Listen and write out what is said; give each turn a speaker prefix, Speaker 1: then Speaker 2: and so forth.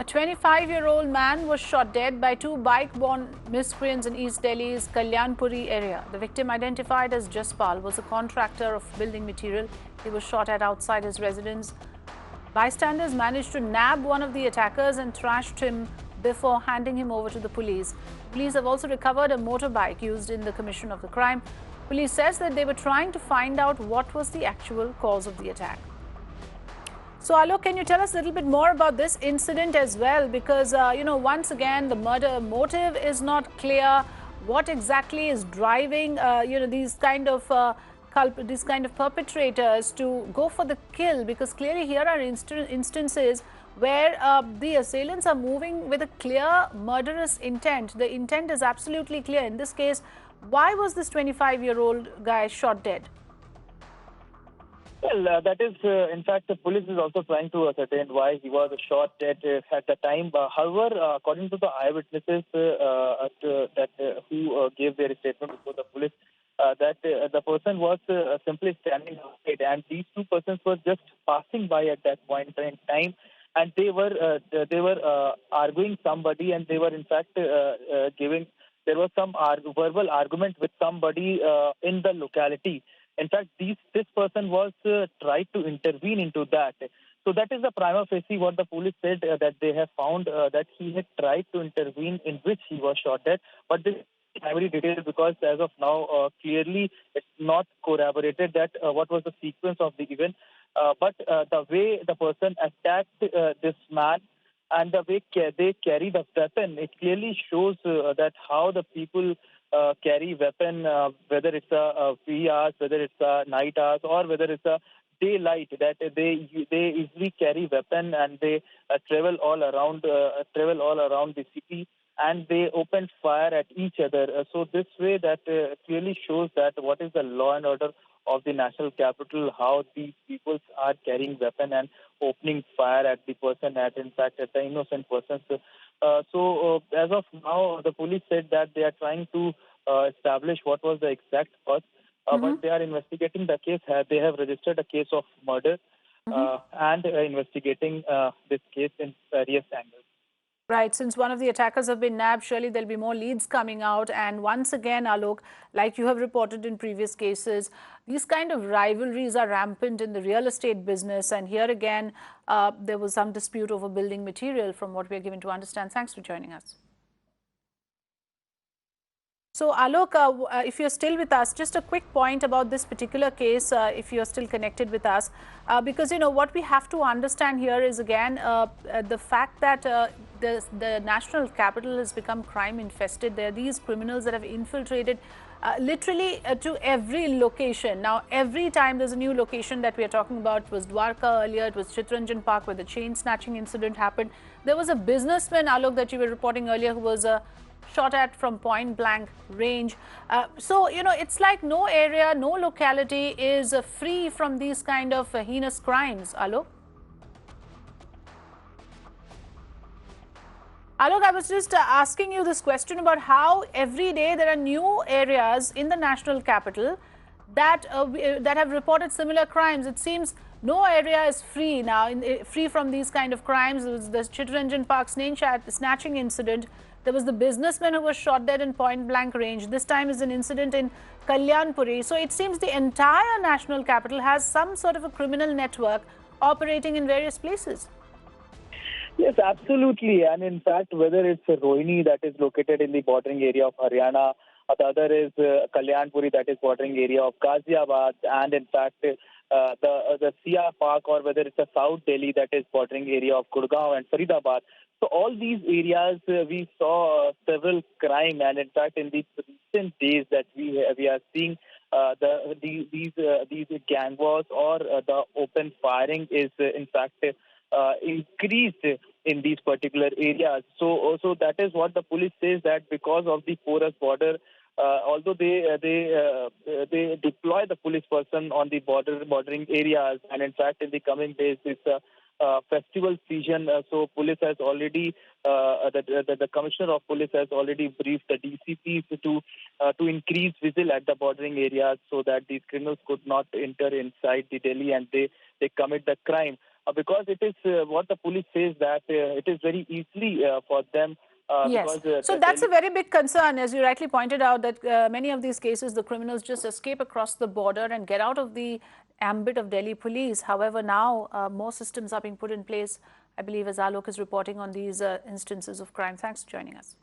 Speaker 1: A 25-year-old man was shot dead by two bike-borne miscreants in East Delhi's Kalyanpuri area. The victim, identified as Jaspal, was a contractor of building material. He was shot at outside his residence. Bystanders managed to nab one of the attackers and thrashed him before handing him over to the police. Police have also recovered a motorbike used in the commission of the crime. Police says that they were trying to find out what was the actual cause of the attack. So, Alok, can you tell us a little bit more about this incident as well? Because, once again, the murder motive is not clear. What exactly is driving, these kind of perpetrators to go for the kill? Because clearly here are instances where the assailants are moving with a clear murderous intent. The intent is absolutely clear. In this case, why was this 25-year-old guy shot dead?
Speaker 2: Well, that is, in fact, the police is also trying to ascertain why he was shot dead at the time. However, according to the eyewitnesses who gave their statement before the police, that the person was simply standing outside, and these two persons were just passing by at that point in time, and they were arguing somebody, and they were in fact giving. There was some verbal argument with somebody in the locality. In fact, this person was tried to intervene into that. So that is the prima facie what the police said, that they have found that he had tried to intervene, in which he was shot dead. But this is very detailed because as of now, clearly it's not corroborated that what was the sequence of the event. But the way the person attacked this man and the way they carry the weapon, it clearly shows that how the people carry weapon, whether it's a free hours, whether it's a night hours, or whether it's a daylight. That they easily carry weapon, and they travel all around the city, and they open fire at each other. So this way, that clearly shows that what is the law and order of the national capital, how these people are carrying weapon and opening fire at the person, at the innocent persons. As of now, the police said that they are trying to establish what was the exact cause, but they are investigating the case. They have registered a case of murder and investigating this case in various angles.
Speaker 1: Right. Since one of the attackers have been nabbed, surely there'll be more leads coming out. And once again, Alok, like you have reported in previous cases, these kind of rivalries are rampant in the real estate business. And here again, there was some dispute over building material from what we're given to understand. Thanks for joining us. So, Alok, if you're still with us, just a quick point about this particular case, if you're still connected with us, because, what we have to understand here is, again, the fact that the national capital has become crime infested. There are these criminals that have infiltrated literally to every location. Now, every time there's a new location that we are talking about, it was Dwarka earlier, it was Chitranjan Park where the chain snatching incident happened. There was a businessman, Alok, that you were reporting earlier, who was shot at from point blank range. So, it's like no area, no locality is free from these kind of heinous crimes, Alok. Alok, I was just asking you this question about how every day there are new areas in the national capital that have reported similar crimes. It seems no area is free now, free from these kind of crimes. There was the Chitranjan Park snatching incident. There was the businessman who was shot dead in point blank range. This time is an incident in Kalyanpuri. So it seems the entire national capital has some sort of a criminal network operating in various places.
Speaker 2: Yes, absolutely. And in fact, whether it's Rohini that is located in the bordering area of Haryana, or the other is Kalyanpuri that is bordering area of Ghaziabad, and in fact the Sia Park, or whether it's a South Delhi that is bordering area of Gurgaon and Faridabad. So all these areas we saw several crime, and in fact in the recent days that we are seeing these gang wars or the open firing is in fact increased in these particular areas. So that is what the police says, that because of the porous border, although they deploy the police person on the bordering areas, and in fact in the coming days it's festival season, so police has already the commissioner of police has already briefed the DCPs to increase vigil at the bordering areas so that these criminals could not enter inside the Delhi and they commit the crime. because it is what the police says that it is very easily for them.
Speaker 1: Yes.
Speaker 2: Because
Speaker 1: So that's a very big concern, as you rightly pointed out, that many of these cases, the criminals just escape across the border and get out of the ambit of Delhi police. However, now more systems are being put in place, I believe, as Alok is reporting on these instances of crime. Thanks for joining us.